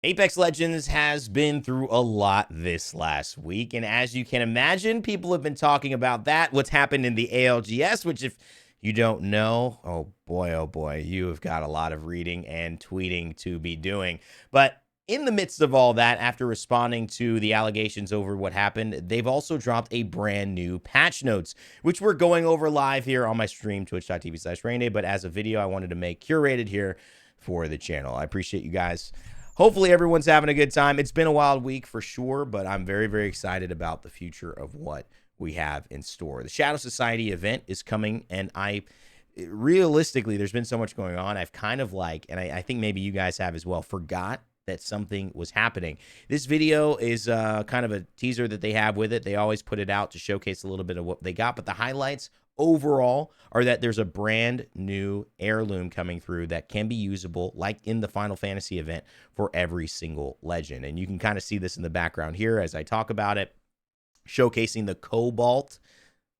Apex Legends has been through a lot this last week, and as you can imagine, people have been talking about that, what's happened in the ALGS, which if you don't know, oh boy, you have got a lot of reading and tweeting to be doing. But in the midst of all that, after responding to the allegations over what happened, they've also dropped a brand new patch notes, which we're going over live here on my stream, twitch.tv/rainday, but as a video I wanted to make curated here for the channel. I appreciate you guys. Hopefully everyone's having a good time. It's been a wild week for sure, but I'm very, very excited about the future of what we have in store. The Shadow Society event is coming, and realistically, there's been so much going on. I've kind of and I think maybe you guys have as well, forgot that something was happening. This video is kind of a teaser that they have with it. They always put it out to showcase a little bit of what they got, but the highlights overall are that there's a brand new heirloom coming through that can be usable like in the Final Fantasy event for every single legend. And you can kind of see this in the background here as I talk about it, showcasing the Cobalt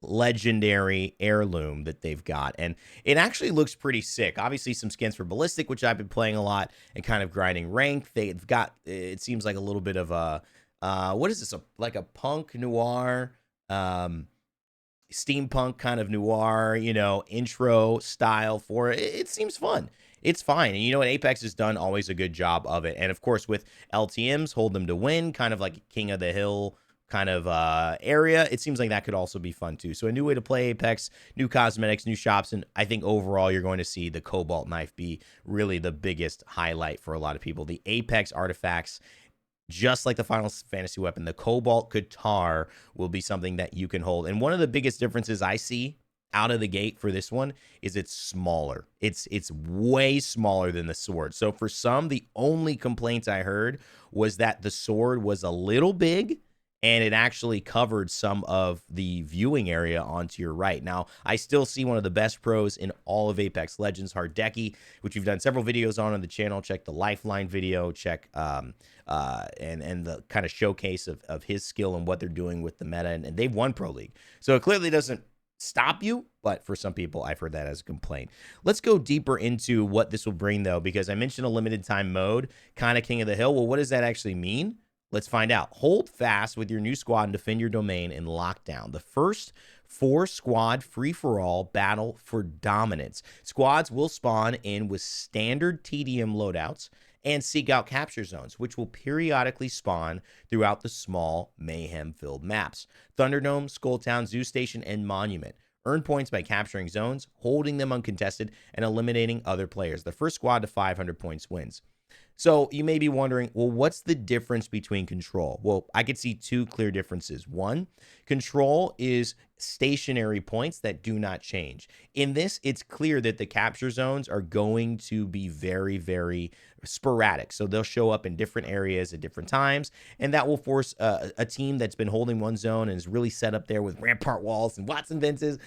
legendary heirloom that they've got, and it actually looks pretty sick. Obviously some skins for Ballistic, which I've been playing a lot and kind of grinding rank. They've got, it seems like a little bit of a what is this, like a punk noir, steampunk kind of noir, you know, intro style for it. It seems fun. It's fine. And you know what? Apex has done always a good job of it. And of course, with LTMs, hold them to win, kind of like King of the Hill kind of area, it seems like that could also be fun too. So a new way to play Apex, new cosmetics, new shops, and I think overall you're going to see the Cobalt knife be really the biggest highlight for a lot of people. The Apex artifacts, just like the Final Fantasy weapon, the Cobalt Guitar will be something that you can hold. And one of the biggest differences I see out of the gate for this one is it's smaller. It's way smaller than the sword. So for some, the only complaints I heard was that the sword was a little big and it actually covered some of the viewing area onto your right. Now, I still see one of the best pros in all of Apex Legends, Hardeki, which we've done several videos on the channel. Check the Lifeline video, check and the kind of showcase of his skill and what they're doing with the meta, and they've won Pro League. So it clearly doesn't stop you, but for some people, I've heard that as a complaint. Let's go deeper into what this will bring, though, because I mentioned a limited time mode, kind of King of the Hill. Well, what does that actually mean? Let's find out. Hold fast with your new squad and defend your domain in lockdown. The first 4-squad free-for-all battle for dominance. Squads will spawn in with standard TDM loadouts and seek out capture zones, which will periodically spawn throughout the small mayhem-filled maps. Thunderdome, Skulltown, Zoo Station, and Monument. Earn points by capturing zones, holding them uncontested, and eliminating other players. The first squad to 500 points wins. So you may be wondering, well, what's the difference between Control? Well, I could see two clear differences. One, Control is stationary points that do not change. In this, it's clear that the capture zones are going to be very, very sporadic. So they'll show up in different areas at different times, and that will force a team that's been holding one zone and is really set up there with rampart walls and Watson fences.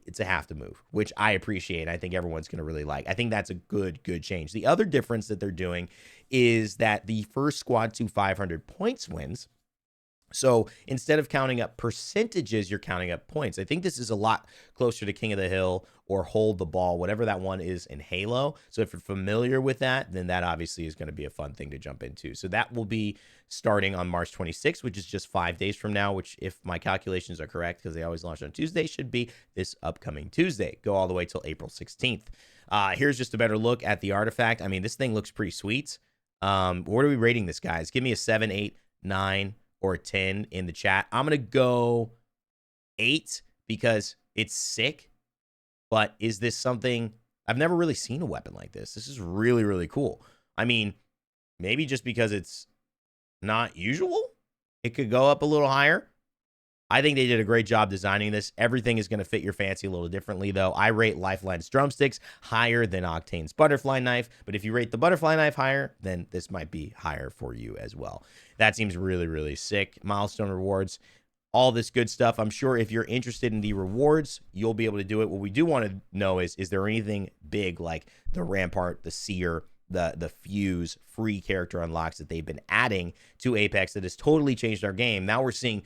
It's a have to move, which I appreciate. I think everyone's going to really like. I think that's a good change. The other difference that they're doing is that the first squad to 500 points wins. So instead of counting up percentages, you're counting up points. I think this is a lot closer to King of the Hill or Hold the Ball, whatever that one is in Halo. So if you're familiar with that, then that obviously is going to be a fun thing to jump into. So that will be starting on March 26th, which is just 5 days from now, which if my calculations are correct, because they always launch on Tuesday, should be this upcoming Tuesday. Go all the way till April 16th. Here's just a better look at the artifact. I mean, this thing looks pretty sweet. What are we rating this, guys? Give me a 7, 8, 9, or a 10 in the chat. I'm going to go 8 because it's sick. But is this something... I've never really seen a weapon like this. This is really, really cool. I mean, maybe just because it's not usual, it could go up a little higher. I think they did a great job designing this. Everything is going to fit your fancy a little differently, though. I rate Lifeline's drumsticks higher than Octane's butterfly knife, but if you rate the butterfly knife higher, then this might be higher for you as well. That seems really, really sick. Milestone rewards, all this good stuff. I'm sure if you're interested in the rewards, you'll be able to do it. What we do want to know is there anything big like the Rampart, the Seer, the Fuse free character unlocks that they've been adding to Apex that has totally changed our game? Now we're seeing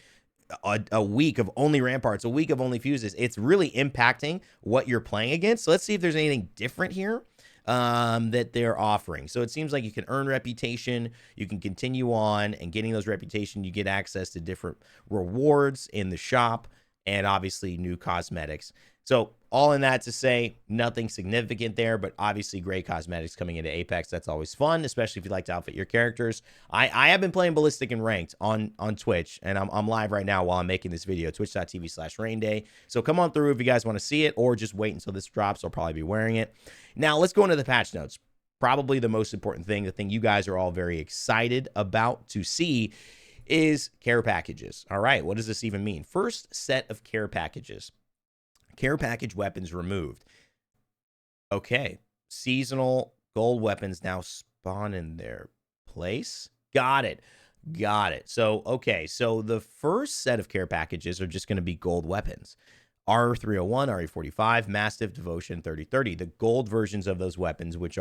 a week of only Ramparts, a week of only Fuses. It's really impacting what you're playing against. So let's see if there's anything different here. that they're offering. So it seems like you can earn reputation, you can continue on, and getting those reputation, you get access to different rewards in the shop, and obviously new cosmetics. So all in that to say, nothing significant there, but obviously great cosmetics coming into Apex. That's always fun, especially if you like to outfit your characters. I have been playing Ballistic and Ranked on Twitch, and I'm live right now while I'm making this video, twitch.tv/rainday. So come on through if you guys want to see it, or just wait until this drops. I'll probably be wearing it. Now let's go into the patch notes. Probably the most important thing, the thing you guys are all very excited about to see, is care packages. All right, what does this even mean? First set of care packages. Care package weapons removed. Okay, seasonal gold weapons now spawn in their place. Got it. So, okay, so the first set of care packages are just going to be gold weapons. R301, RE45, Mastiff, Devotion, 3030. The gold versions of those weapons, which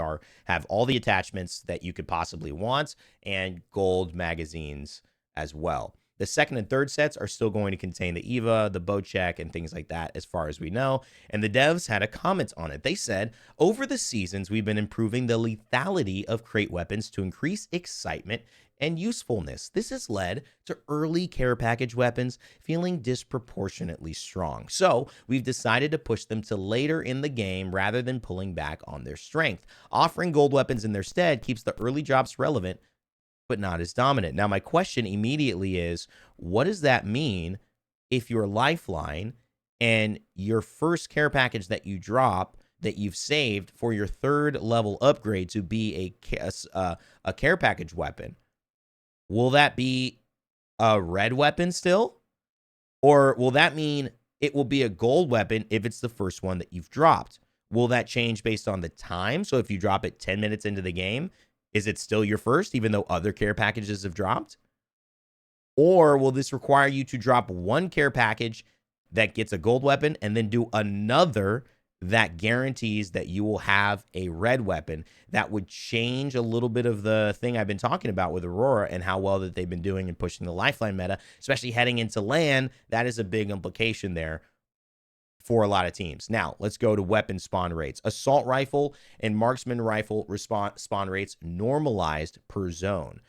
have all the attachments that you could possibly want, and gold magazines as well. The second and third sets are still going to contain the EVA, the bow check, and things like that, as far as we know. And the devs had a comment on it. They said, over the seasons, we've been improving the lethality of crate weapons to increase excitement and usefulness. This has led to early care package weapons feeling disproportionately strong. So we've decided to push them to later in the game rather than pulling back on their strength. Offering gold weapons in their stead keeps the early drops relevant, but not as dominant. Now, my question immediately is, what does that mean if your Lifeline and your first care package that you drop that you've saved for your third level upgrade to be a care package weapon, will that be a red weapon still? Or will that mean it will be a gold weapon if it's the first one that you've dropped? Will that change based on the time? So if you drop it 10 minutes into the game, is it still your first, even though other care packages have dropped? Or will this require you to drop one care package that gets a gold weapon and then do another that guarantees that you will have a red weapon? That would change a little bit of the thing I've been talking about with Aurora and how well that they've been doing in pushing the Lifeline meta, especially heading into LAN. That is a big implication there for a lot of teams. Now, let's go to weapon spawn rates. Assault rifle and marksman rifle spawn rates normalized per zone.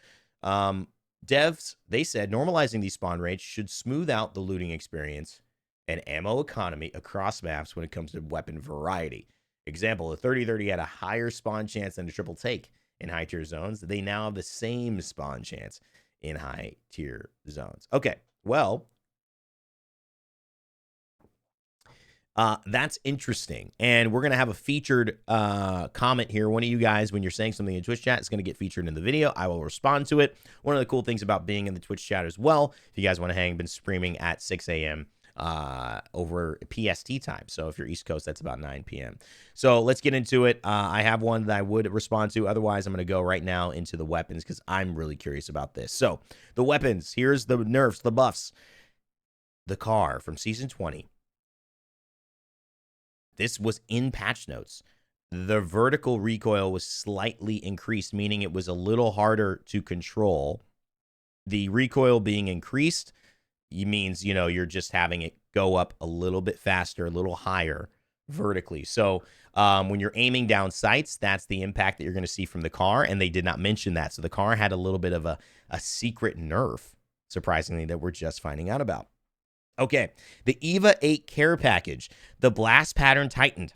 Devs, they said normalizing these spawn rates should smooth out the looting experience and ammo economy across maps when it comes to weapon variety. Example, the 3030 had a higher spawn chance than a triple take in high tier zones. They now have the same spawn chance in high tier zones. Okay, well, that's interesting. And we're going to have a featured comment here. One of you guys, when you're saying something in Twitch chat, is going to get featured in the video. I will respond to it. One of the cool things about being in the Twitch chat as well, if you guys want to hang, been streaming at 6 a.m. Over PST time. So if you're East Coast, that's about 9 p.m. So let's get into it. I have one that I would respond to. Otherwise, I'm going to go right now into the weapons because I'm really curious about this. So the weapons, here's the nerfs, the buffs. The car from Season 20. This was in patch notes. The vertical recoil was slightly increased, meaning it was a little harder to control. The recoil being increased means, you're just having it go up a little bit faster, a little higher vertically. So when you're aiming down sights, that's the impact that you're going to see from the car, and they did not mention that. So the car had a little bit of a secret nerf, surprisingly, that we're just finding out about. Okay, the EVA 8 care package. The blast pattern tightened.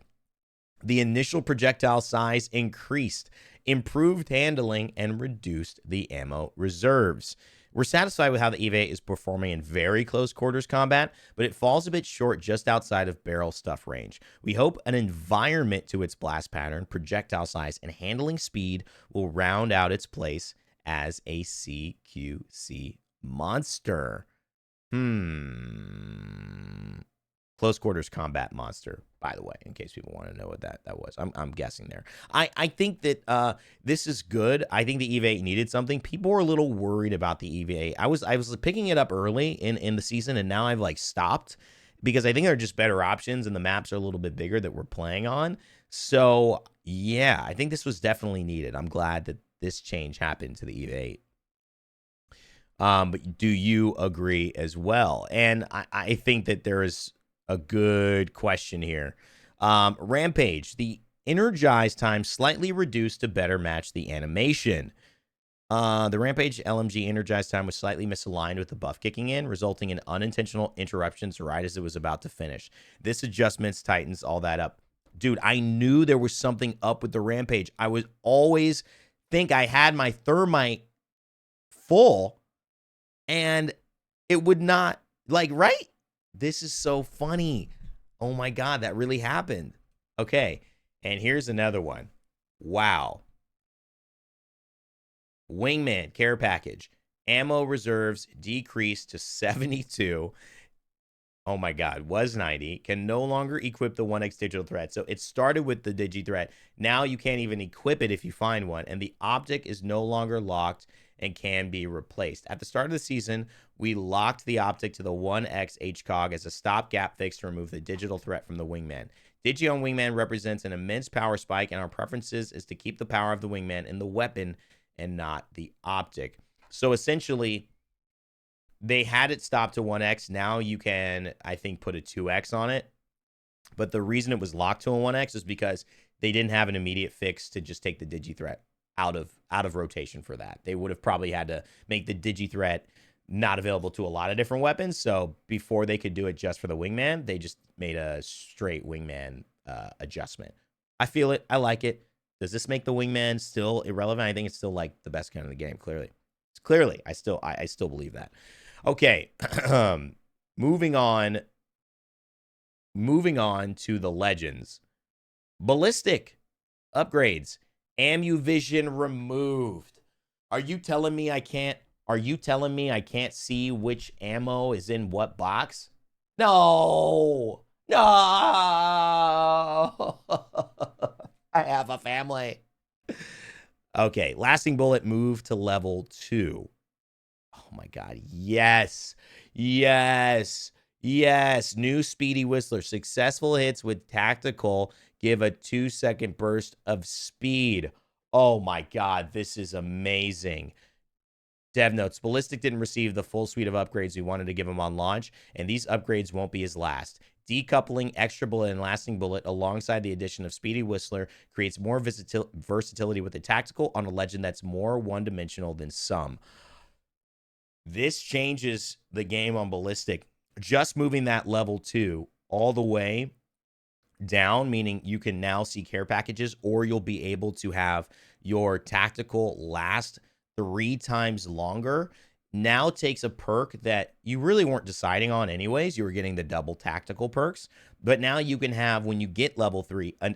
The initial projectile size increased, improved handling, and reduced the ammo reserves. We're satisfied with how the EVA 8 is performing in very close quarters combat, but it falls a bit short just outside of barrel stuff range. We hope an environment to its blast pattern, projectile size, and handling speed will round out its place as a CQC monster. Close quarters combat monster, by the way, in case people want to know what that was. I'm guessing there. I think that this is good. I think the EVA 8 needed something. People were a little worried about the EVA 8. I was picking it up early in the season, and now I've stopped because I think there are just better options, and the maps are a little bit bigger that we're playing on. So yeah, I think this was definitely needed. I'm glad that this change happened to the EVA 8. But do you agree as well? And I think that there is a good question here. Rampage, the energize time slightly reduced to better match the animation. The Rampage LMG energize time was slightly misaligned with the buff kicking in, resulting in unintentional interruptions right as it was about to finish. This adjustment tightens all that up. Dude, I knew there was something up with the Rampage. I would always think I had my thermite full, and it would not, like, right? This is so funny. Oh my God, that really happened. Okay, and here's another one. Wow. Wingman care package. Ammo reserves decreased to 72. Oh my God, was 90. Can no longer equip the 1x digital threat. So it started with the digi threat. Now you can't even equip it if you find one. And the optic is no longer locked and can be replaced. At the start of the season, we locked the optic to the 1x HCOG as a stopgap fix to remove the digital threat from the Wingman. Digi on Wingman represents an immense power spike, and our preferences is to keep the power of the Wingman in the weapon and not the optic. So essentially, they had it stopped to 1x. Now you can, I think, put a 2x on it. But the reason it was locked to a 1x is because they didn't have an immediate fix to just take the digi threat out of rotation for that. They would have probably had to make the digi threat not available to a lot of different weapons. So before they could do it just for the Wingman, they just made a straight Wingman adjustment. I feel it. I like it. Does this make the Wingman still irrelevant? I think it's still like the best gun in the game. Clearly, I still believe that. Okay, moving on to the legends. Ballistic upgrades. Ammu vision removed. Are you telling me I can't see which ammo is in what box? No. I have a family. Okay, lasting bullet moved to level 2. Oh my God, yes. New Speedy Whistler. Successful hits with tactical give a 2-second burst of speed. Oh my God, this is amazing. Dev notes, Ballistic didn't receive the full suite of upgrades we wanted to give him on launch, and these upgrades won't be his last. Decoupling extra bullet and lasting bullet alongside the addition of Speedy Whistler creates more versatility with the tactical on a legend that's more one-dimensional than some. This changes the game on Ballistic. Just moving that level 2 all the way down, meaning you can now see care packages, or you'll be able to have your tactical last 3 times longer, now takes a perk that you really weren't deciding on anyways. You were getting the double tactical perks, but now you can have, when you get level 3, a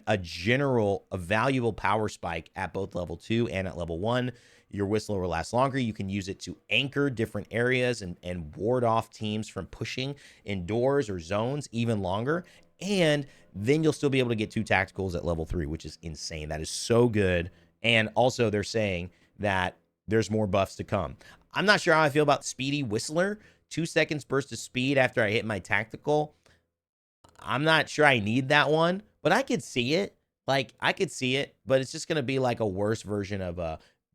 valuable power spike at both level 2 and at level 1. Your Whistler will last longer. You can use it to anchor different areas and ward off teams from pushing indoors or zones even longer. And then you'll still be able to get 2 tacticals at level 3, which is insane. That is so good. And also they're saying that there's more buffs to come. I'm not sure how I feel about Speedy Whistler. 2 seconds burst of speed after I hit my tactical. I'm not sure I need that one, but I could see it. Like, I could see it, but it's just going to be like a worse version of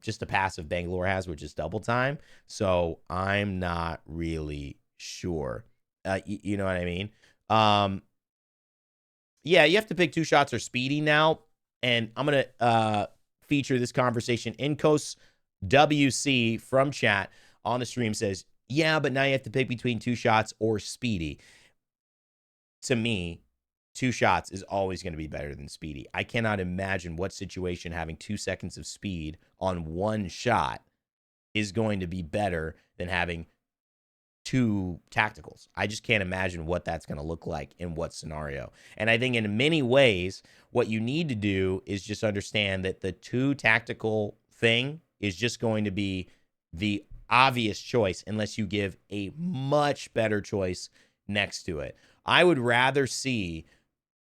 just a passive Bangalore has, which is double time. So I'm not really sure. You know what I mean? Yeah, you have to pick 2 shots or Speedy now. And I'm going to feature this conversation. Incos WC from chat on the stream says, yeah, but now you have to pick between 2 shots or Speedy. To me, 2 shots is always going to be better than Speedy. I cannot imagine what situation having 2 seconds of speed on 1 shot is going to be better than having 2 tacticals. I just can't imagine what that's going to look like in what scenario. And I think in many ways, what you need to do is just understand that the 2 tactical thing is just going to be the obvious choice unless you give a much better choice next to it. I would rather see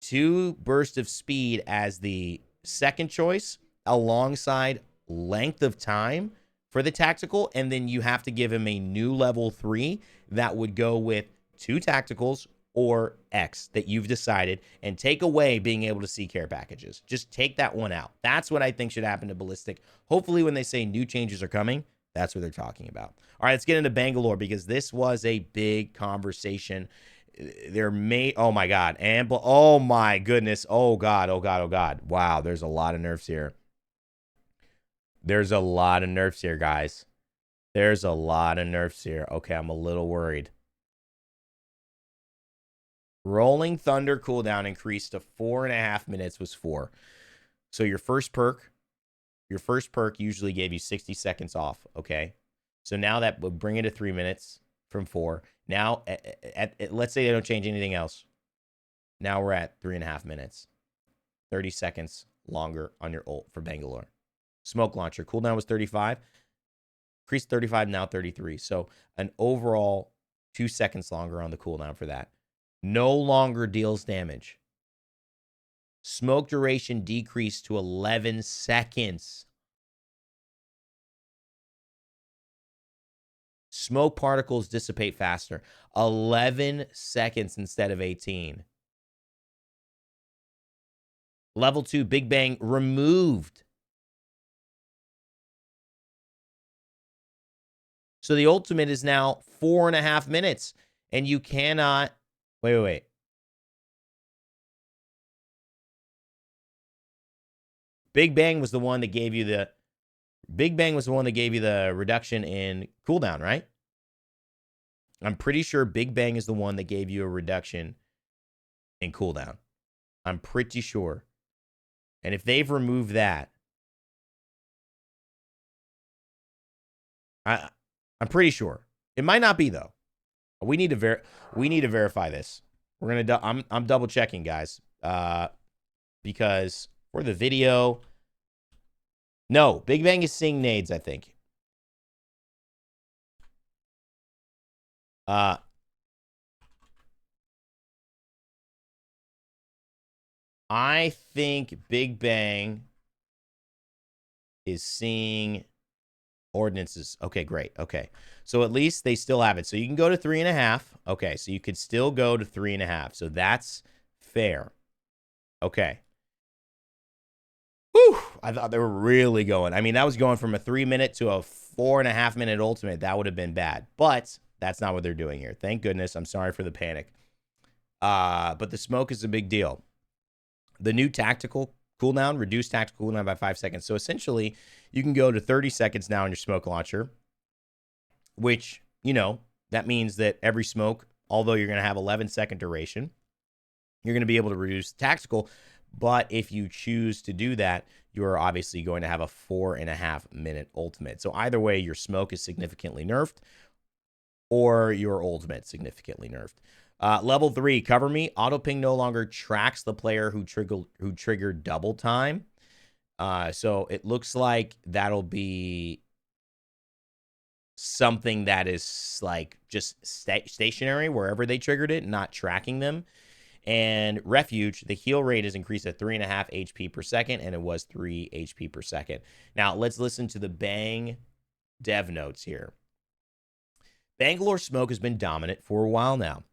2 bursts of speed as the second choice alongside length of time for the tactical, and then you have to give him a new level 3 that would go with 2 tacticals or X that you've decided, and take away being able to see care packages. Just take that one out. That's what I think should happen to Ballistic. Hopefully when they say new changes are coming, that's what they're talking about. All right, let's get into Bangalore, because this was a big conversation. They're made. Oh my god. And oh my goodness. Oh god. Oh god. Oh god. Wow. There's a lot of nerfs here. There's a lot of nerfs here, guys. There's a lot of nerfs here. Okay, I'm a little worried. Rolling Thunder cooldown increased to 4.5 minutes was 4. So your first perk usually gave you 60 seconds off. Okay. So now that would bring it to 3 minutes from 4. Now, let's say they don't change anything else. Now we're at 3.5 minutes. 30 seconds longer on your ult for Bangalore. Smoke launcher. Cooldown was 35. Increased 35, now 33. So an overall 2 seconds longer on the cooldown for that. No longer deals damage. Smoke duration decreased to 11 seconds. Smoke particles dissipate faster. 11 seconds instead of 18. Level 2, Big Bang removed. So the ultimate is now 4.5 minutes. And you cannot... Wait. Big Bang was the one that gave you the... Big Bang was the one that gave you the reduction in cooldown, right? I'm pretty sure Big Bang is the one that gave you a reduction in cooldown. I'm pretty sure. And if they've removed that, I'm pretty sure. It might not be though. We need to verify this. We're gonna. I'm double checking, guys. Because for the video, no, Big Bang is seeing nades. I think. I think Big Bang is seeing ordinances. Okay, great. Okay. So at least they still have it. So you can go to 3.5. Okay, so you could still go to 3.5. So that's fair. Okay. Whew. I thought they were really going. I mean, that was going from a 3 minute to a 4.5 minute ultimate. That would have been bad. But that's not what they're doing here. Thank goodness. I'm sorry for the panic. But the smoke is a big deal. The new tactical cooldown, reduced tactical cooldown by 5 seconds. So essentially, you can go to 30 seconds now on your smoke launcher, which, you know, that means that every smoke, although you're going to have 11-second duration, you're going to be able to reduce tactical. But if you choose to do that, you are obviously going to have a 4.5 minute ultimate. So either way, your smoke is significantly nerfed or your ultimate significantly nerfed. Level 3, cover me. Auto ping no longer tracks the player who triggered double time. So it looks like that'll be something that is like just stationary wherever they triggered it, not tracking them. And refuge, the heal rate is increased at 3.5 HP per second, and it was 3 HP per second. Now let's listen to the Bang dev notes here. Bangalore smoke has been dominant for a while now.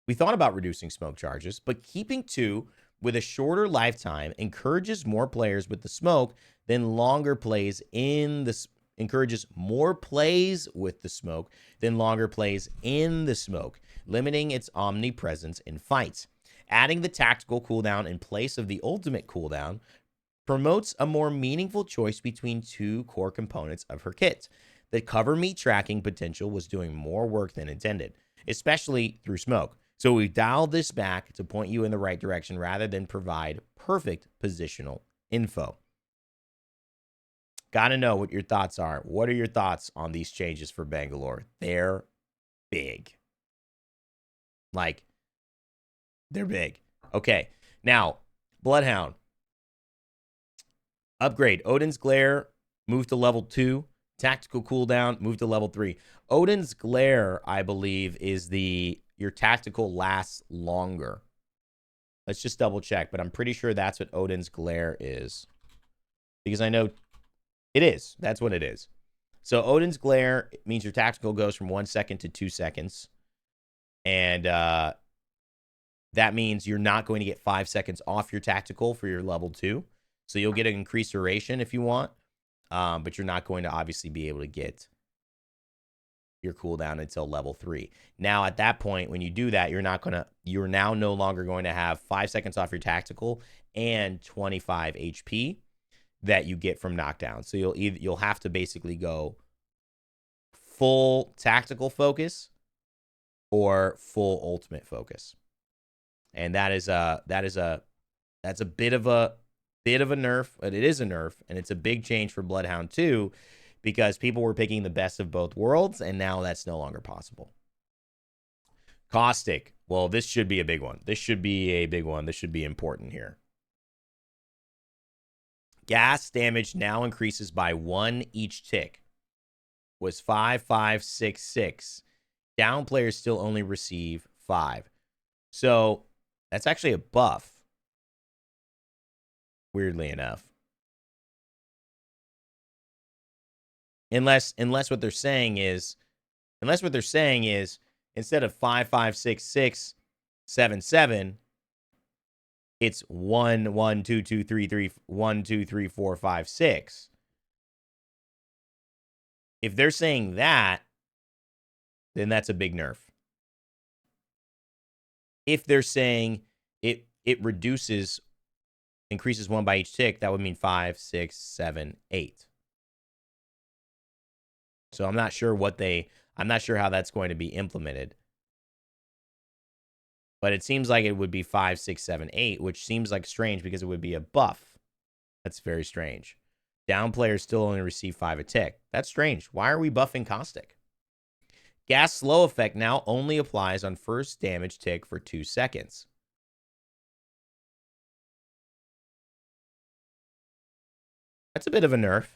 We thought about reducing smoke charges, but keeping 2 with a shorter lifetime encourages more players with the smoke than longer plays in the encourages more plays with the smoke than longer plays in the smoke, limiting its omnipresence in fights. Adding the tactical cooldown in place of the ultimate cooldown promotes a more meaningful choice between 2 core components of her kit. The cover me tracking potential was doing more work than intended, especially through smoke. So we dialed this back to point you in the right direction rather than provide perfect positional info. Got to know what your thoughts are. What are your thoughts on these changes for Bangalore? They're big. Like, they're big. Okay, now, Bloodhound. Upgrade. Odin's Glare, move to level 2. Tactical cooldown, move to level 3. Odin's Glare, I believe, is your tactical lasts longer. Let's just double check, but I'm pretty sure that's what Odin's Glare is. Because I know it is. That's what it is. So Odin's Glare means your tactical goes from 1 second to 2 seconds. And that means you're not going to get 5 seconds off your tactical for your level 2. So you'll get an increased duration if you want. But you're not going to obviously be able to get your cooldown until level 3. Now, at that point, when you do that, you're now no longer going to have 5 seconds off your tactical and 25 HP that you get from knockdown. So you'll have to basically go full tactical focus or full ultimate focus. And that's a bit of a nerf, but it is a nerf, and it's a big change for Bloodhound too, because people were picking the best of both worlds, and now that's no longer possible. Caustic. Well, this should be a big one. This should be a big one. This should be important here. Gas damage now increases by 1 each tick. Was 5, 5, 6, 6. Down players still only receive 5. So that's actually a buff. Weirdly enough. Unless what they're saying is instead of 5, 5, 6, 6, 7, 7, it's 1, 1, 2, 2, 3, 3, 1, 2, 3, 4, 5, 6. If they're saying that, then that's a big nerf. If they're saying it increases 1 by each tick, that would mean 5, 6, 7, 8. So I'm not sure how that's going to be implemented. But it seems like it would be 5, 6, 7, 8, which seems like strange because it would be a buff. That's very strange. Down players still only receive 5 a tick. That's strange. Why are we buffing Caustic? Gas slow effect now only applies on first damage tick for 2 seconds. That's a bit of a nerf.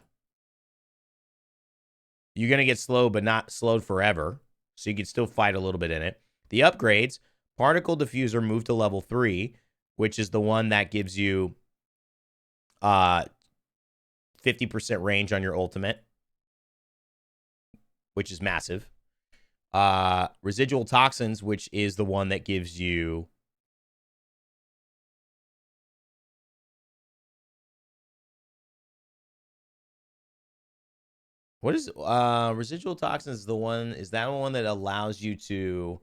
You're going to get slow, but not slowed forever. So you can still fight a little bit in it. The upgrades, Particle Diffuser moved to level 3, which is the one that gives you 50% range on your ultimate, which is massive. Residual Toxins, which is the one that gives you what is Residual Toxins is the one, is that one that allows you to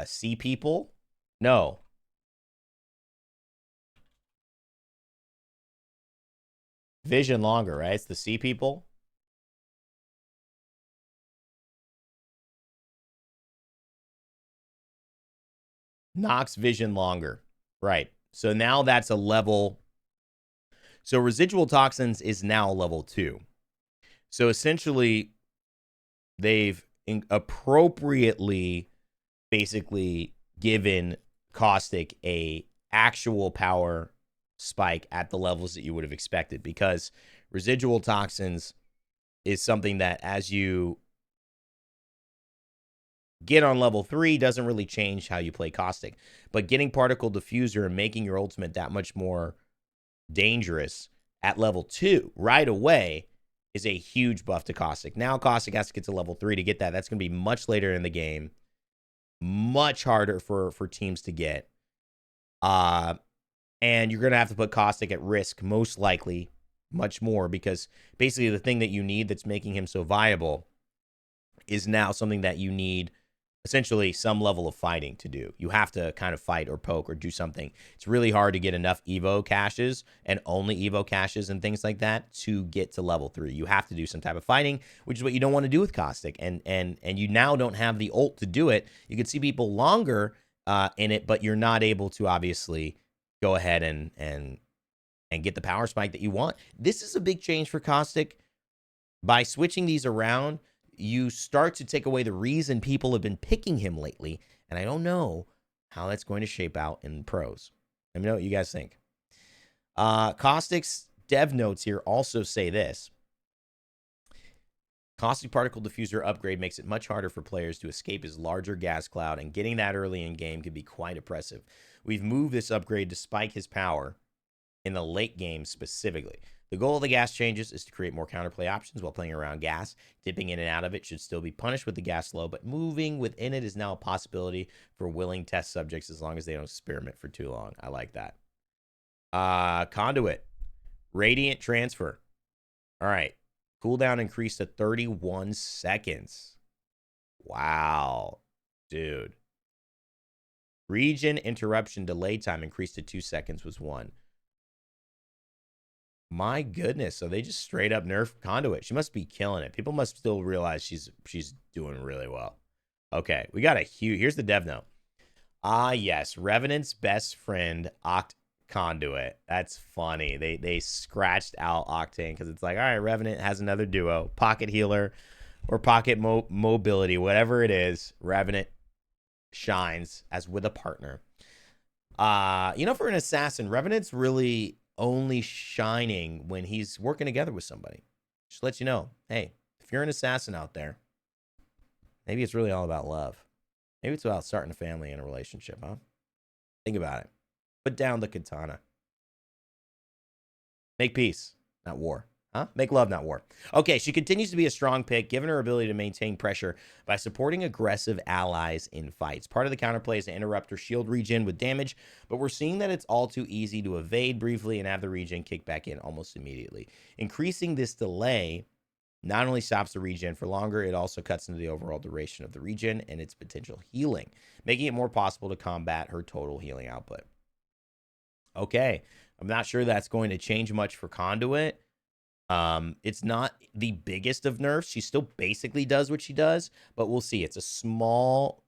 see people? No. Vision longer, right? It's the see people. Knocks vision longer. Right. So now that's a level. So Residual Toxins is now level 2. So essentially, they've appropriately basically given Caustic a actual power spike at the levels that you would have expected, because Residual Toxins is something that as you get on level 3 doesn't really change how you play Caustic, but getting Particle Diffuser and making your ultimate that much more dangerous at level 2 right away is a huge buff to Caustic. Now Caustic has to get to level 3 to get that. That's going to be much later in the game, much harder for teams to get. And you're going to have to put Caustic at risk, most likely, much more, because basically the thing that you need that's making him so viable is now something that you need essentially some level of fighting to do. You have to kind of fight or poke or do something. It's really hard to get enough Evo caches and only Evo caches and things like that to get to level 3. You have to do some type of fighting, which is what you don't want to do with Caustic. And you now don't have the ult to do it. You can see people longer in it, but you're not able to obviously go ahead and get the power spike that you want. This is a big change for Caustic. By switching these around, you start to take away the reason people have been picking him lately, and I don't know how that's going to shape out in pros. Let me know what you guys think. Caustic's dev notes here also say this. Caustic Particle Diffuser upgrade makes it much harder for players to escape his larger gas cloud, and getting that early in game can be quite oppressive. We've moved this upgrade to spike his power in the late game specifically. The goal of the gas changes is to create more counterplay options while playing around gas. Dipping in and out of it should still be punished with the gas slow, but moving within it is now a possibility for willing test subjects as long as they don't experiment for too long. I like that. Conduit. Radiant transfer. All right. Cooldown increased to 31 seconds. Wow. Dude. Regen interruption delay time increased to 2 seconds was 1. My goodness. So they just straight up nerfed Conduit. She must be killing it. People must still realize she's doing really well. Okay. We got a huge... Here's the dev note. Ah, yes. Revenant's best friend, Conduit. That's funny. They scratched out Octane because it's like, all right, Revenant has another duo, pocket healer or pocket mobility, whatever it is. Revenant shines as with a partner. For an assassin, Revenant's really only shining when he's working together with somebody. Just let you know, hey, if you're an assassin out there, maybe it's really all about love. Maybe it's about starting a family and a relationship, huh? Think about it. Put down the katana. Make peace, not war. Huh? Make love, not war. Okay, she continues to be a strong pick, given her ability to maintain pressure by supporting aggressive allies in fights. Part of the counterplay is to interrupt her shield regen with damage, but we're seeing that it's all too easy to evade briefly and have the regen kick back in almost immediately. Increasing this delay not only stops the regen for longer, it also cuts into the overall duration of the regen and its potential healing, making it more possible to combat her total healing output. Okay, I'm not sure that's going to change much for Conduit. It's not the biggest of nerfs. She still basically does what she does, but we'll see. It's a small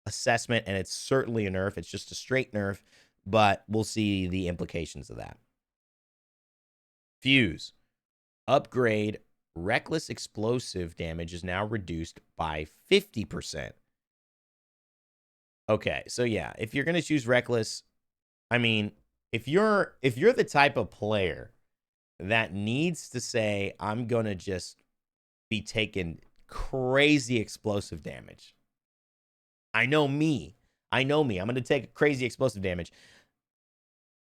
assessment, and it's certainly a nerf. It's just a straight nerf, but we'll see the implications of that. Fuse. Upgrade. Reckless explosive damage is now reduced by 50%. Okay, so yeah, if you're going to choose reckless, I mean, if you're the type of player that needs to say, I'm going to just be taking crazy explosive damage. I know me. I'm going to take crazy explosive damage.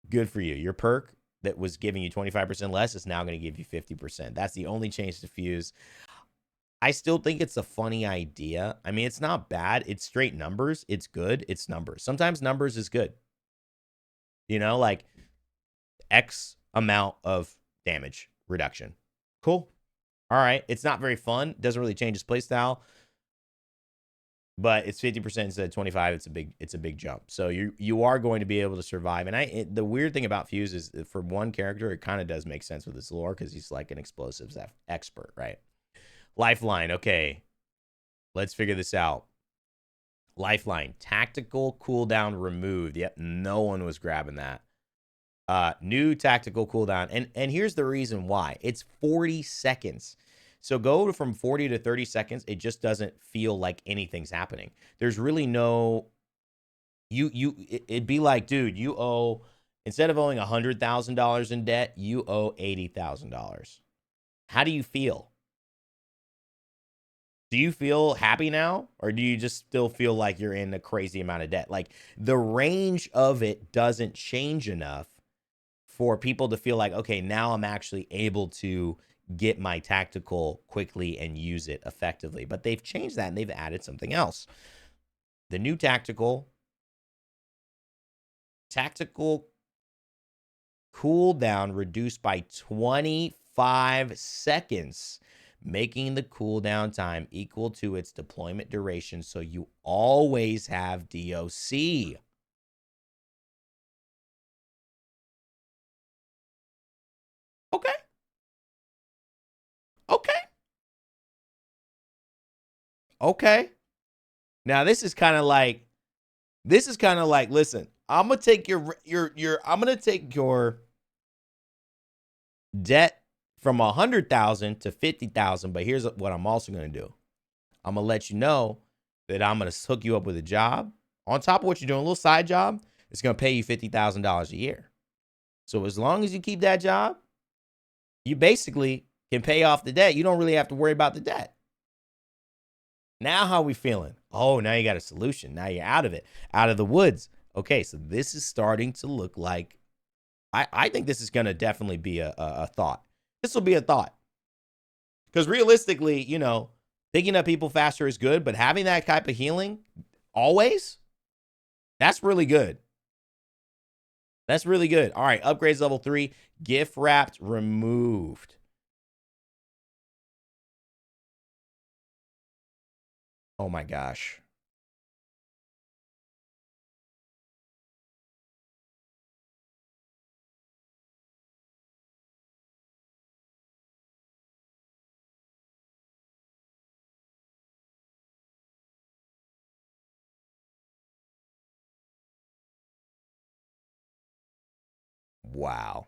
Good for you. Your perk that was giving you 25% less is now going to give you 50%. That's the only change to Fuse. I still think it's a funny idea. I mean, it's not bad. It's straight numbers. It's good. It's numbers. Sometimes numbers is good. Like X amount of damage reduction. Cool. All right. It's not very fun. Doesn't really change his playstyle. But it's 50% instead of 25. It's a big jump. So you are going to be able to survive. And the weird thing about Fuse is for one character, it kind of does make sense with his lore because he's like an explosives expert, right? Lifeline. Okay. Let's figure this out. Lifeline. Tactical cooldown removed. Yep. No one was grabbing that. New tactical cooldown. And here's the reason why. It's 40 seconds. So go from 40 to 30 seconds. It just doesn't feel like anything's happening. There's really no, it'd be like, dude, you owe, instead of owing $100,000 in debt, you owe $80,000. How do you feel? Do you feel happy now? Or do you just still feel like you're in a crazy amount of debt? Like the range of it doesn't change enough for people to feel like, okay, now I'm actually able to get my tactical quickly and use it effectively. But they've changed that and they've added something else. The new tactical cooldown reduced by 25 seconds, making the cooldown time equal to its deployment duration, so you always have DOC. Okay. Okay. Now this is kind of like, listen, I'm gonna take I'm gonna take your debt from 100,000 to 50,000, but here's what I'm also gonna do. I'm gonna let you know that I'm gonna hook you up with a job on top of what you're doing, a little side job. It's gonna pay you $50,000 a year. So as long as you keep that job, you basically can pay off the debt. You don't really have to worry about the debt. Now how are we feeling? Oh, now you got a solution. Now you're out of it, out of the woods. Okay, so this is starting to look like, I think this is going to definitely be a thought. This will be a thought. Because realistically, picking up people faster is good, but having that type of healing always, that's really good. That's really good. All right, upgrades level 3. Gift wrapped removed. Oh my gosh. Wow.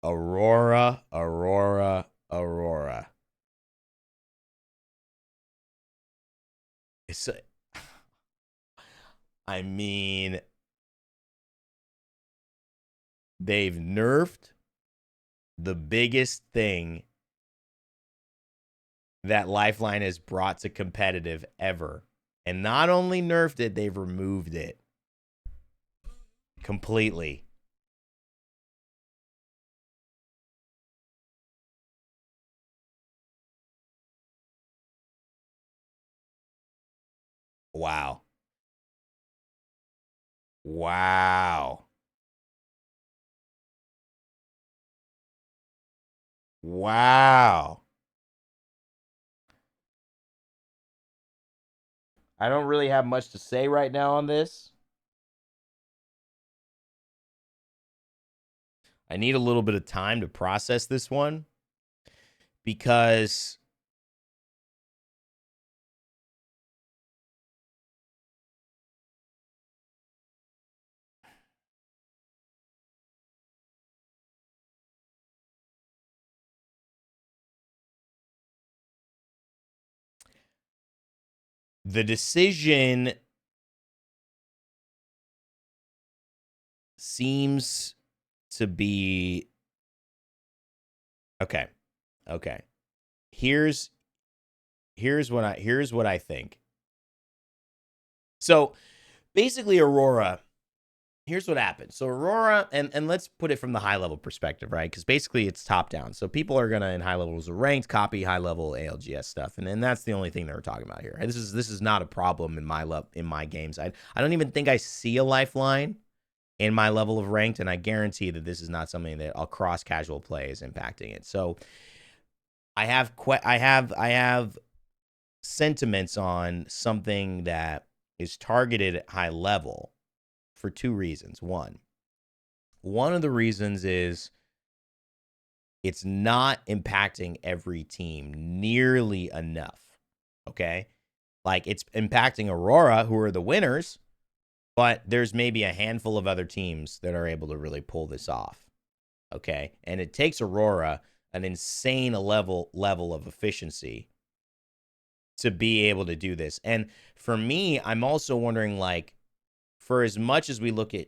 Aurora, Aurora, Aurora. It's, I mean, they've nerfed the biggest thing that Lifeline has brought to competitive ever. And not only nerfed it, they've removed it completely. Wow. Wow. Wow. I don't really have much to say right now on this. I need a little bit of time to process this one because the decision seems to be okay. Okay. Here's what I think. So basically, Aurora, here's what happens. So Aurora, and let's put it from the high level perspective, right? Because basically it's top down. So people are gonna in high levels of ranked copy high level ALGS stuff, and then that's the only thing that we're talking about here. This is not a problem in my games. I don't even think I see a lifeline in my level of ranked, and I guarantee that this is not something that across casual play is impacting it. So I have sentiments on something that is targeted at high level for two reasons. One of the reasons is it's not impacting every team nearly enough. Okay? Like it's impacting Aurora, who are the winners, but there's maybe a handful of other teams that are able to really pull this off. Okay? And it takes Aurora an insane level of efficiency to be able to do this. And for me, I'm also wondering, like, for as much as we look at,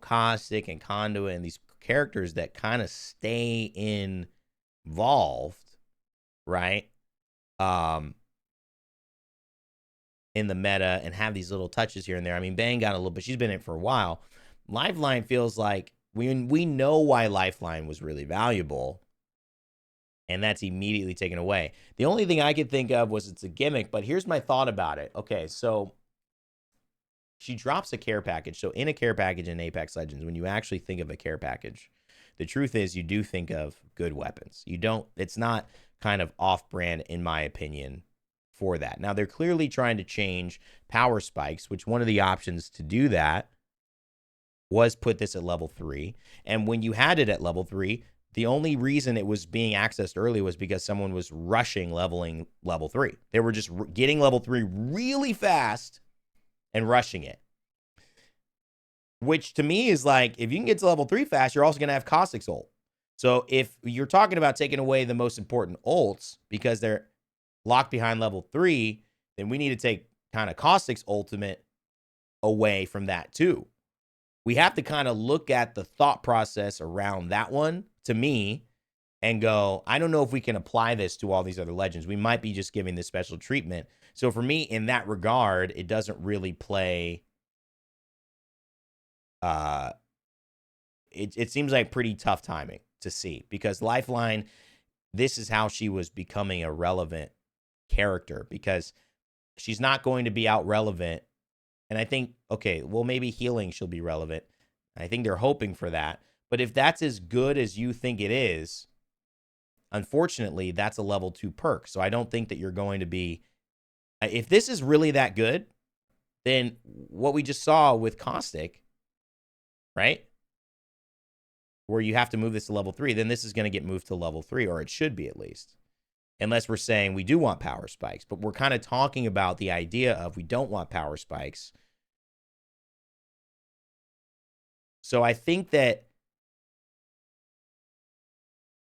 Caustic and Conduit and these characters that kind of stay involved, right? In the meta and have these little touches here and there. I mean, Bang got a little bit, she's been in it for a while. Lifeline feels like we know why Lifeline was really valuable, and that's immediately taken away. The only thing I could think of was it's a gimmick, but here's my thought about it. Okay, so she drops a care package. So in a care package in Apex Legends, when you actually think of a care package, the truth is you do think of good weapons. You don't, it's not kind of off-brand, in my opinion, for that. Now, they're clearly trying to change power spikes, which one of the options to do that was put this at level 3. And when you had it at level 3, the only reason it was being accessed early was because someone was rushing leveling level 3. They were just getting level 3 really fast and rushing it. Which to me is like, if you can get to level 3 fast, you're also going to have Caustic's ult. So if you're talking about taking away the most important ults because they're locked behind level 3, then we need to take kind of Caustic's ultimate away from that too. We have to kind of look at the thought process around that one, to me, and go, I don't know if we can apply this to all these other legends. We might be just giving this special treatment. So for me, in that regard, it doesn't really play. It seems like pretty tough timing to see, because Lifeline, this is how she was becoming a relevant character, because she's not going to be out relevant. And I think, okay, well, maybe healing she'll be relevant. I think they're hoping for that. But if that's as good as you think it is, unfortunately, that's a level 2 perk. So I don't think that you're going to be. If this is really that good, then what we just saw with Caustic, right? Where you have to move this to level 3, then this is going to get moved to level 3, or it should be at least. Unless we're saying we do want power spikes. But we're kind of talking about the idea of we don't want power spikes. So I think that.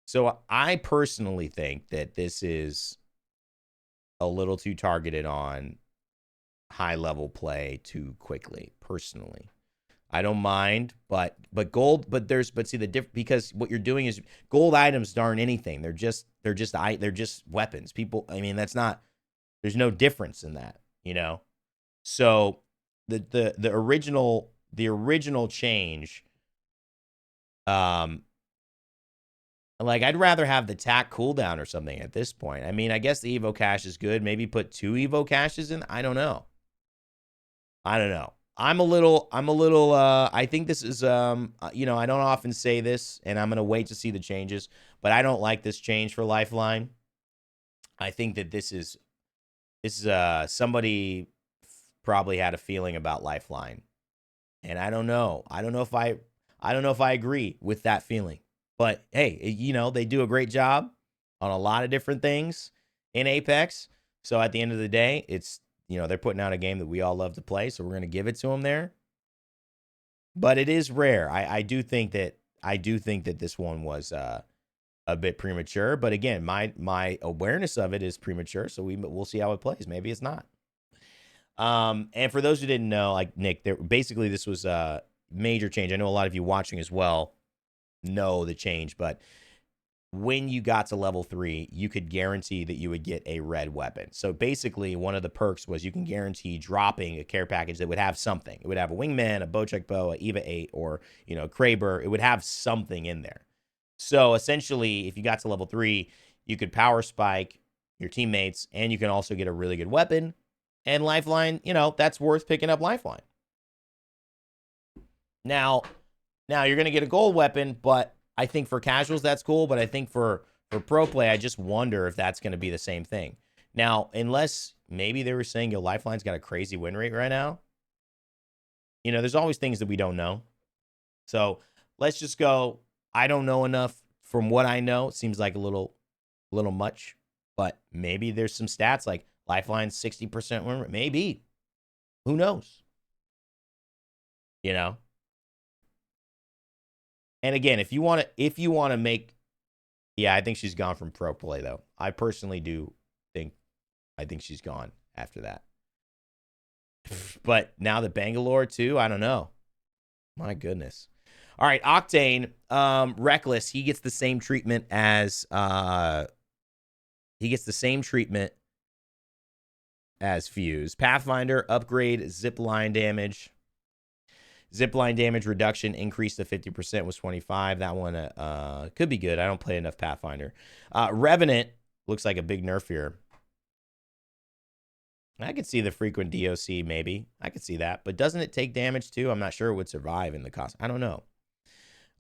So I personally think that this is a little too targeted on high level play too quickly, personally. I don't mind, but gold, but see the diff, because what you're doing is gold items aren't anything. They're just weapons. People, I mean, that's not, there's no difference in that, you know? So the original change, like, I'd rather have the tack cooldown or something at this point. I mean, I guess the Evo cache is good. Maybe put 2 Evo caches in. I don't know. I'm a little, I think this is, you know, I don't often say this, and I'm going to wait to see the changes, but I don't like this change for Lifeline. I think that this is somebody probably had a feeling about Lifeline, and I don't know. I don't know if I agree with that feeling, but hey, you know, they do a great job on a lot of different things in Apex. So at the end of the day, it's, you know, they're putting out a game that we all love to play, so we're going to give it to them there. But it is rare. I do think that this one was a bit premature. But again, my awareness of it is premature, so we'll see how it plays. Maybe it's not. And for those who didn't know, like Nick, basically this was a major change. I know a lot of you watching as well know the change, but when you got to level 3, you could guarantee that you would get a red weapon. So basically, one of the perks was you can guarantee dropping a care package that would have something. It would have a Wingman, a Bowcheck Bow, a Eva 8, or, you know, Kraber. It would have something in there. So essentially, if you got to level 3, you could power spike your teammates, and you can also get a really good weapon. And Lifeline, you know, that's worth picking up Lifeline. Now you're going to get a gold weapon, but I think for casuals, that's cool. But I think for pro play, I just wonder if that's going to be the same thing. Now, unless maybe they were saying, yo, Lifeline's got a crazy win rate right now. You know, there's always things that we don't know. So let's just go. I don't know enough. From what I know, it seems like a little much. But maybe there's some stats like Lifeline's 60% win rate. Maybe. Who knows? You know? And again, if you want to make, yeah, I think she's gone from pro play though. I personally do think, I think she's gone after that. But now the Bangalore too, I don't know. My goodness. All right, Octane, Reckless. He gets the same treatment as Fuse. Pathfinder upgrade zipline damage. Zipline damage reduction increased to 50%, was 25. That one could be good. I don't play enough Pathfinder. Revenant looks like a big nerf here. I could see the frequent DOC maybe. I could see that. But doesn't it take damage too? I'm not sure it would survive in the cost. I don't know.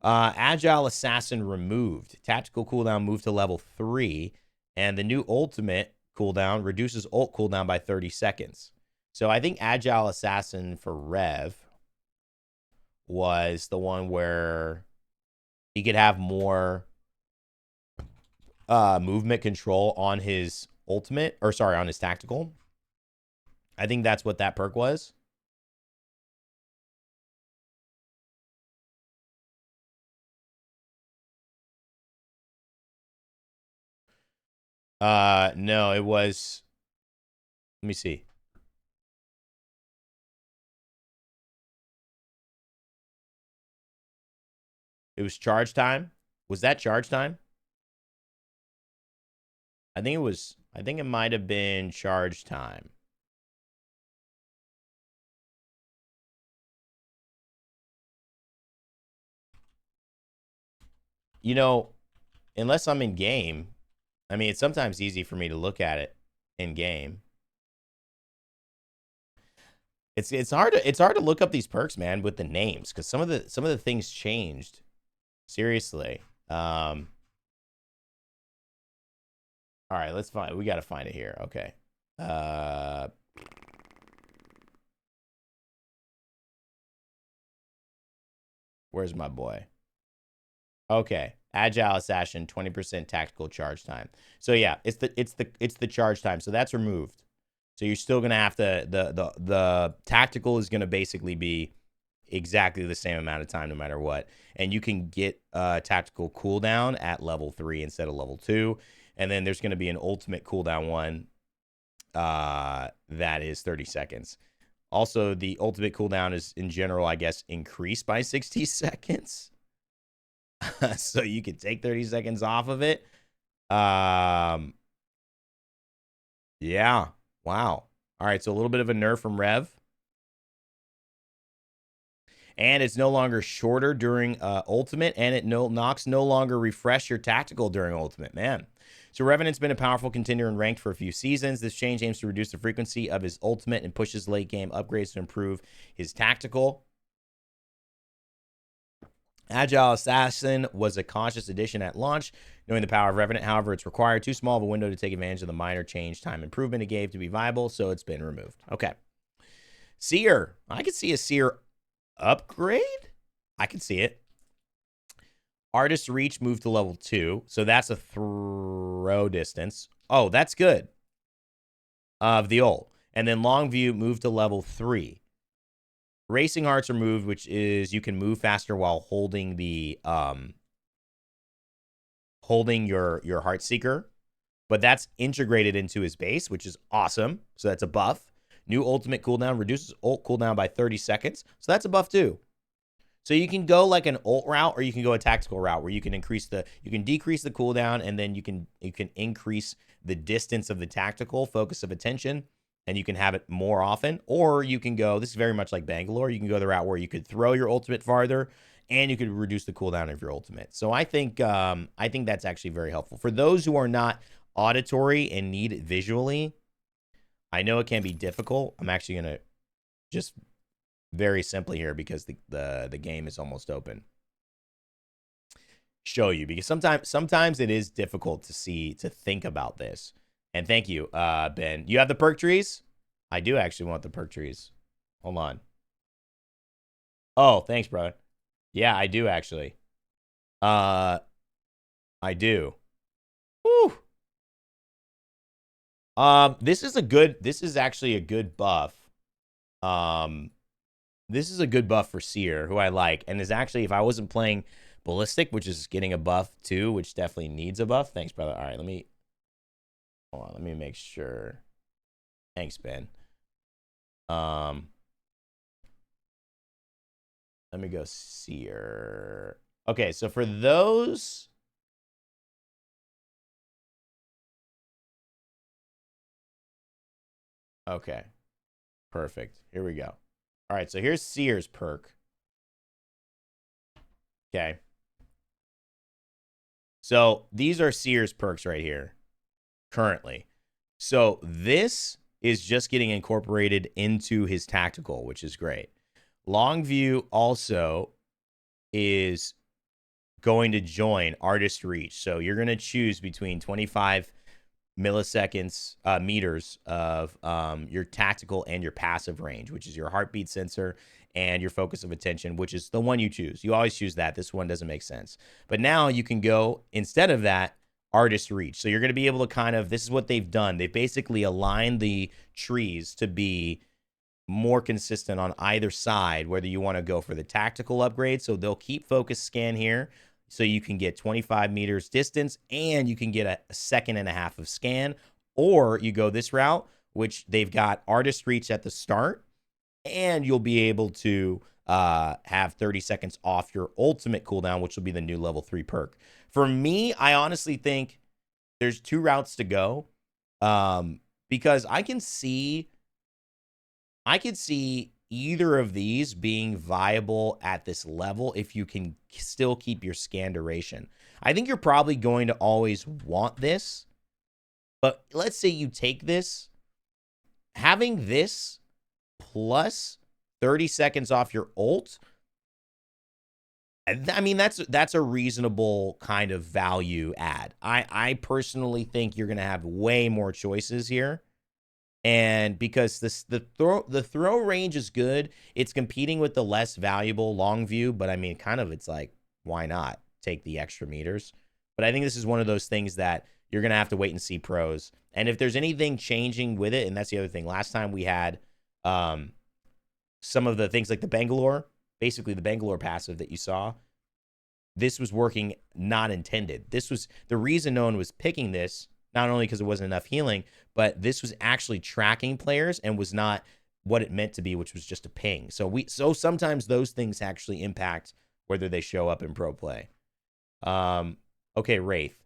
Agile Assassin removed. Tactical cooldown moved to level 3. And the new ultimate cooldown reduces ult cooldown by 30 seconds. So I think Agile Assassin for Rev was the one where he could have more movement control on his ultimate, or sorry, on his tactical. I think that's what that perk was. No, it was, let me see. It was charge time. Was that charge time? I think it was, I think it might have been charge time. You know, unless I'm in game, I mean, it's sometimes easy for me to look at it in game. It's hard to look up these perks, man, with the names, because some of the things changed. Seriously. All right, let's find. We got to find it here. Okay. Where's my boy? Okay. Agile Assassin, 20% tactical charge time. So yeah, it's the charge time. So that's removed. So you're still gonna have to the tactical is gonna basically be exactly the same amount of time no matter what. And you can get tactical cooldown at level 3 instead of level 2. And then there's gonna be an ultimate cooldown one that is 30 seconds. Also, the ultimate cooldown is in general, I guess, increased by 60 seconds. So you could take 30 seconds off of it. Yeah. Wow. All right, so a little bit of a nerf from Rev. And it's no longer shorter during ultimate, and it knocks no longer refresh your tactical during ultimate. Man. So Revenant's been a powerful contender in ranked for a few seasons. This change aims to reduce the frequency of his ultimate and pushes late game upgrades to improve his tactical. Agile Assassin was a cautious addition at launch. Knowing the power of Revenant, however, it's required too small of a window to take advantage of the minor change time improvement it gave to be viable, so it's been removed. Okay. Seer. I could see a Seer upgrade. I can see it. Artist reach moved to level 2, so that's a throw distance. Oh, that's good. Of the ult. And then long view moved to level 3. Racing hearts are moved, which is you can move faster while holding the holding your heart seeker. But that's integrated into his base, which is awesome. So that's a buff. New ultimate cooldown reduces ult cooldown by 30 seconds. So that's a buff too. So you can go like an ult route, or you can go a tactical route where you can decrease the cooldown, and then you can increase the distance of the tactical focus of attention, and you can have it more often. Or you can go, this is very much like Bangalore, you can go the route where you could throw your ultimate farther, and you could reduce the cooldown of your ultimate. So I think that's actually very helpful for those who are not auditory and need it visually. I know it can be difficult. I'm actually gonna just very simply here, because the game is almost open, show you, because sometimes it is difficult to think about this. And thank you, Ben. You have the perk trees? I do actually want the perk trees. Hold on. Oh, thanks, brother. Yeah, I do actually. I do. Woo. This is actually a good buff. This is a good buff for Seer, who I like, and is actually, if I wasn't playing Ballistic, which is getting a buff too, which definitely needs a buff. Thanks, brother. All right, hold on, let me make sure. Thanks, Ben. Let me go Seer. Okay, so for those, okay, perfect. Here we go. All right, so here's Seer's perk. Okay. So these are Seer's perks right here, currently. So this is just getting incorporated into his tactical, which is great. Long view also is going to join artist reach. So you're going to choose between 25 milliseconds, meters of your tactical and your passive range, which is your heartbeat sensor and your focus of attention, which is the one you choose. You always choose that. This one doesn't make sense. But now you can go, instead of that, artist reach. So you're going to be able to kind of, this is what they've done. They basically aligned the trees to be more consistent on either side, whether you want to go for the tactical upgrade. So they'll keep focus scan here, so you can get 25 meters distance, and you can get a second and a half of scan. Or you go this route, which they've got artist reach at the start, and you'll be able to have 30 seconds off your ultimate cooldown, which will be the new level 3 perk. For me, I honestly think there's 2 routes to go, because I can see either of these being viable at this level if you can still keep your scan duration. I think you're probably going to always want this, but let's say you take this, having this plus 30 seconds off your ult, I mean, that's a reasonable kind of value add. I personally think you're going to have way more choices here. And because the throw range is good, it's competing with the less valuable long view, but I mean, kind of it's like, why not take the extra meters? But I think this is one of those things that you're going to have to wait and see pros. And if there's anything changing with it, and that's the other thing. Last time we had some of the things like the Bangalore, basically the Bangalore passive that you saw, this was working not intended. This was the reason no one was picking this, not only because it wasn't enough healing, but this was actually tracking players and was not what it meant to be, which was just a ping. So sometimes those things actually impact whether they show up in pro play. Okay, Wraith.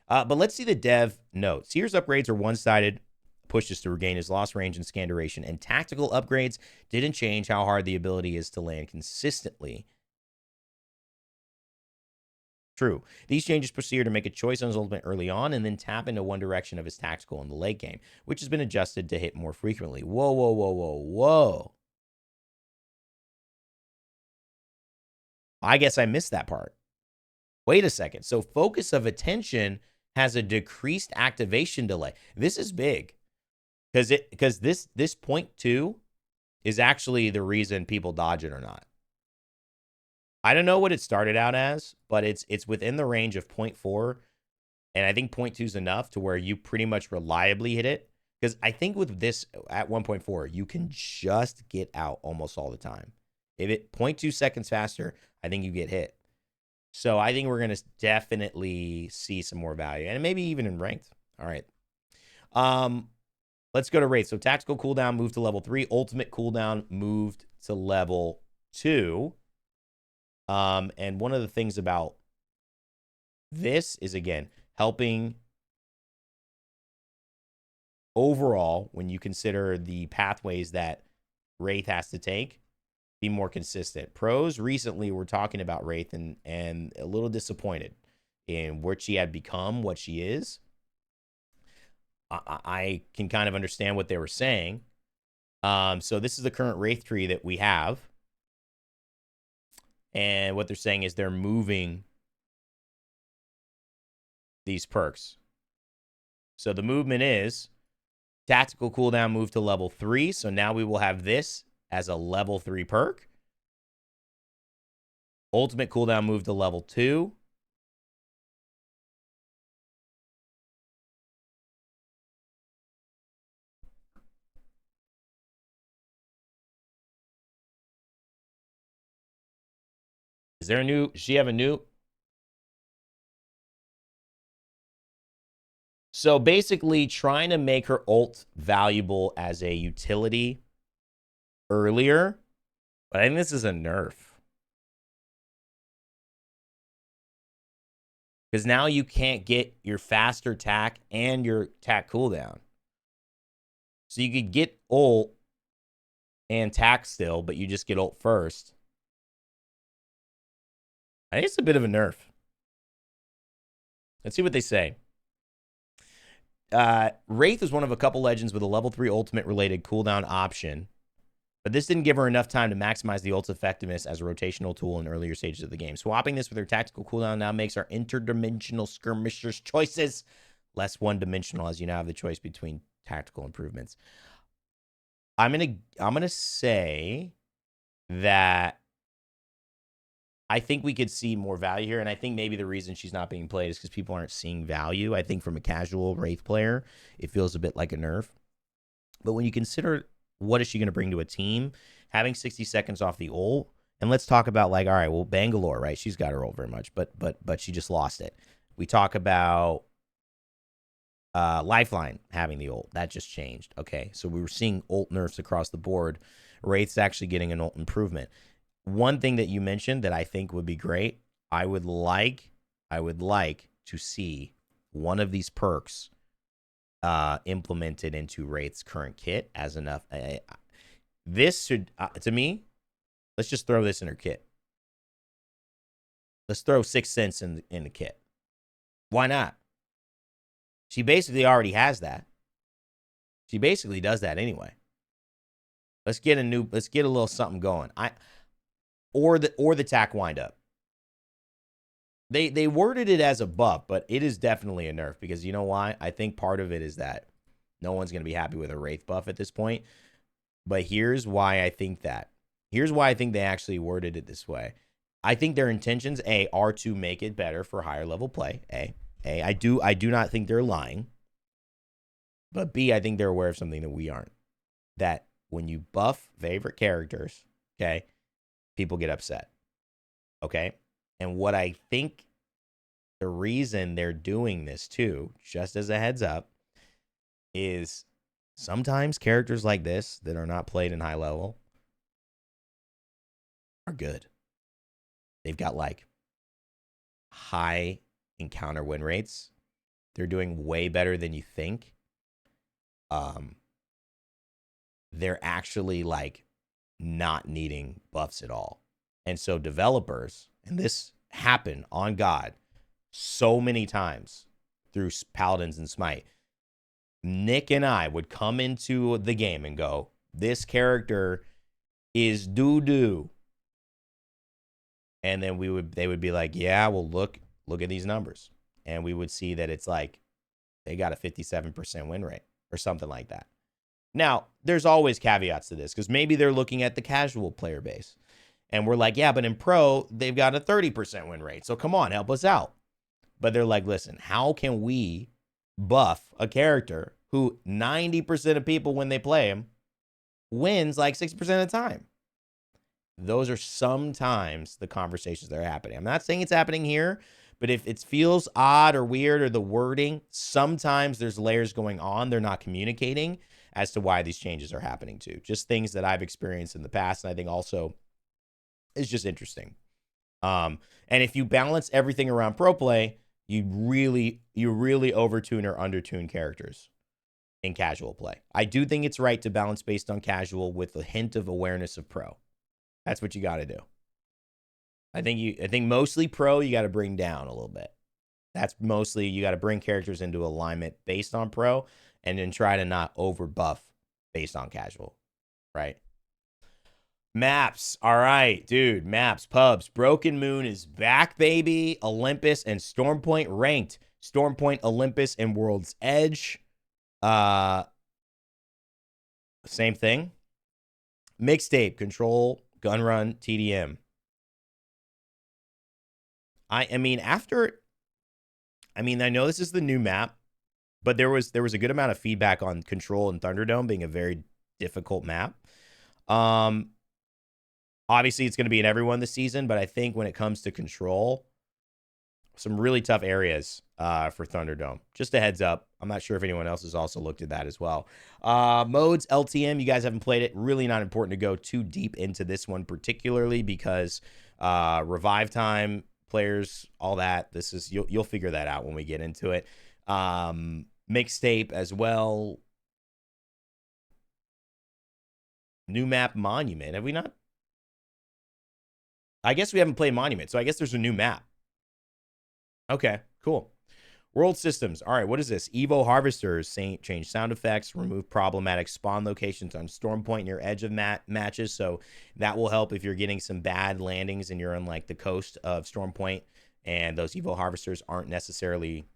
But let's see the dev note. Seer's upgrades are one-sided pushes to regain his lost range and scan duration, and tactical upgrades didn't change how hard the ability is to land consistently. True. These changes push Seer to make a choice on his ultimate early on and then tap into one direction of his tactical in the late game, which has been adjusted to hit more frequently. Whoa, whoa, whoa, whoa, whoa. I guess I missed that part. Wait a second. So focus of attention has a decreased activation delay. This is big. Because this 0.2 is actually the reason people dodge it or not. I don't know what it started out as, but it's within the range of 0.4, and I think 0.2 is enough to where you pretty much reliably hit it. Because I think with this at 1.4, you can just get out almost all the time. If it 0.2 seconds faster, I think you get hit. So I think we're going to definitely see some more value, and maybe even in ranked. All right. Let's go to Wraith. So tactical cooldown moved to level 3. Ultimate cooldown moved to level 2. And one of the things about this is, again, helping overall, when you consider the pathways that Wraith has to take, be more consistent. Pros recently were talking about Wraith and a little disappointed in what she had become, what she is. I can kind of understand what they were saying. So this is the current Wraith tree that we have. And what they're saying is they're moving these perks. So the movement is tactical cooldown move to level 3. So now we will have this as a level 3 perk. Ultimate cooldown move to level 2. Is there a new? Does she have a new? So basically trying to make her ult valuable as a utility earlier. But I think this is a nerf. Because now you can't get your faster tack and your tack cooldown. So you could get ult and tack still, but you just get ult first. I think it's a bit of a nerf. Let's see what they say. Wraith is one of a couple legends with a level 3 ultimate related cooldown option, but this didn't give her enough time to maximize the ult's effectiveness as a rotational tool in earlier stages of the game. Swapping this with her tactical cooldown now makes our interdimensional skirmishers choices less one-dimensional, as you now have the choice between tactical improvements. I'm gonna say that I think we could see more value here, and I think maybe the reason she's not being played is because people aren't seeing value. I think from a casual Wraith player, it feels a bit like a nerf. But when you consider what is she going to bring to a team, having 60 seconds off the ult, and let's talk about, like, all right, well, Bangalore, right? She's got her ult very much, but she just lost it. We talk about Lifeline having the ult. That just changed. Okay, so we were seeing ult nerfs across the board. Wraith's actually getting an ult improvement. One thing that you mentioned that I think would be great, I would like to see one of these perks implemented into Wraith's current kit as enough. This should, to me, let's just throw this in her kit. Let's throw 6 cents in the kit. Why not? She basically already has that. She basically does that anyway. Let's get a little something going. Or the tack wind up. They worded it as a buff, but it is definitely a nerf because you know why? I think part of it is that no one's going to be happy with a wraith buff at this point. But here's why I think that. Here's why I think they actually worded it this way. I think their intentions, A, are to make it better for higher level play. I do not think they're lying. But B, I think they're aware of something that we aren't. That when you buff favorite characters, okay, people get upset. Okay? And what I think the reason they're doing this too, just as a heads up, is sometimes characters like this that are not played in high level are good. They've got like high encounter win rates. They're doing way better than you think. They're actually like not needing buffs at all. And so developers, and this happened on God so many times through Paladins and Smite, Nick and I would come into the game and go, this character is doo-doo. And then they would be like, yeah, well, look at these numbers. And we would see that it's like they got a 57% win rate or something like that. Now, there's always caveats to this because maybe they're looking at the casual player base. And we're like, yeah, but in pro, they've got a 30% win rate. So come on, help us out. But they're like, listen, how can we buff a character who 90% of people when they play him wins like 60% of the time? Those are sometimes the conversations that are happening. I'm not saying it's happening here, but if it feels odd or weird or the wording, sometimes there's layers going on they're not communicating as to why these changes are happening too. Just things that I've experienced in the past, and I think also is just interesting. And if you balance everything around pro play, you really overtune or undertune characters in casual play. I do think it's right to balance based on casual with a hint of awareness of pro. That's what you got to do. I think mostly pro you got to bring down a little bit. That's mostly you got to bring characters into alignment based on pro and then try to not over buff based on casual, right? Maps. All right, dude. Maps, pubs. Broken Moon is back, baby. Olympus and Stormpoint ranked. Stormpoint, Olympus, and World's Edge. Same thing. Mixtape, Control, Gun Run, TDM. I know this is the new map, but there was a good amount of feedback on Control and Thunderdome being a very difficult map. Obviously, it's going to be in everyone this season, but I think when it comes to Control, some really tough areas for Thunderdome. Just a heads up. I'm not sure if anyone else has also looked at that as well. Modes, LTM, you guys haven't played it. Really not important to go too deep into this one, particularly because revive time, players, all that. This is you'll figure that out when we get into it. Mixtape as well. New map, Monument. Have we not? I guess we haven't played Monument, so I guess there's a new map. Okay, cool. World systems. All right, what is this? Evo Harvesters. Change sound effects. Remove problematic spawn locations on Stormpoint near edge of matches. So that will help if you're getting some bad landings and you're on like the coast of Stormpoint and those Evo Harvesters aren't necessarily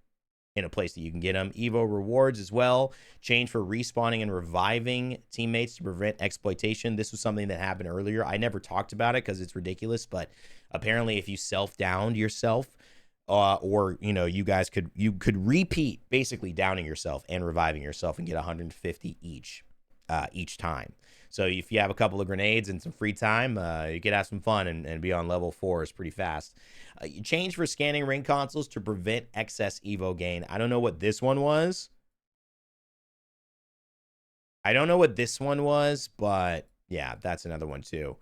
in a place that you can get them. Evo rewards as well. Change for respawning and reviving teammates to prevent exploitation. This was something that happened earlier. I never talked about it because it's ridiculous, but apparently if you self-downed yourself, or you guys could repeat basically downing yourself and reviving yourself and get 150 each time. So if you have a couple of grenades and some free time, you could have some fun and be on level 4s pretty fast. You change for scanning ring consoles to prevent excess Evo gain. I don't know what this one was. But yeah, that's another one too.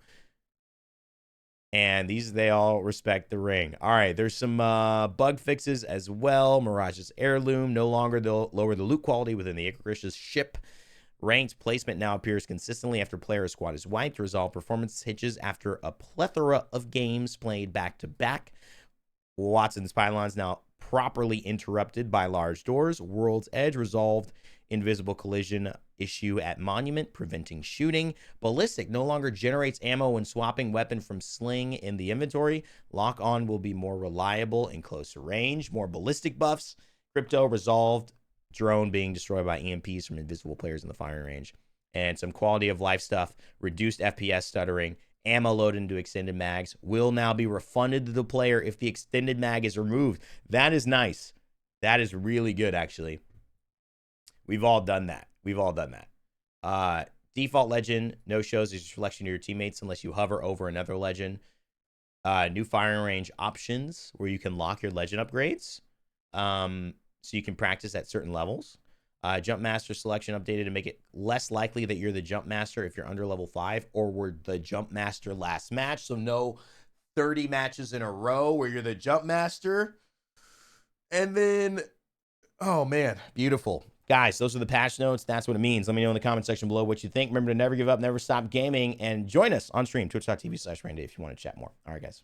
And they all respect the ring. All right, there's some bug fixes as well. Mirage's Heirloom. No longer they'll lower the loot quality within the Icarus's ship. Ranked placement now appears consistently after player squad is wiped. Resolve performance hitches after a plethora of games played back-to-back. Watson's pylons now properly interrupted by large doors. World's Edge resolved invisible collision issue at monument, preventing shooting. Ballistic no longer generates ammo when swapping weapon from sling in the inventory. Lock on will be more reliable in closer range. More ballistic buffs. Crypto resolved. Drone being destroyed by EMPs from invisible players in the firing range. And some quality of life stuff. Reduced FPS stuttering. Ammo loaded into extended mags will now be refunded to the player if the extended mag is removed. That is nice. That is really good, actually. We've all done that. Default legend, no shows is your selection of your teammates unless you hover over another legend. New firing range options where you can lock your legend upgrades. So you can practice at certain levels. Jump master selection updated to make it less likely that you're the jump master if you're under level 5 or were the jump master last match. So no 30 matches in a row where you're the jump master. And then, oh man, beautiful. Guys, those are the patch notes. That's what it means. Let me know in the comment section below what you think. Remember to never give up, never stop gaming, and join us on stream, twitch.tv/Randy if you want to chat more. All right, guys.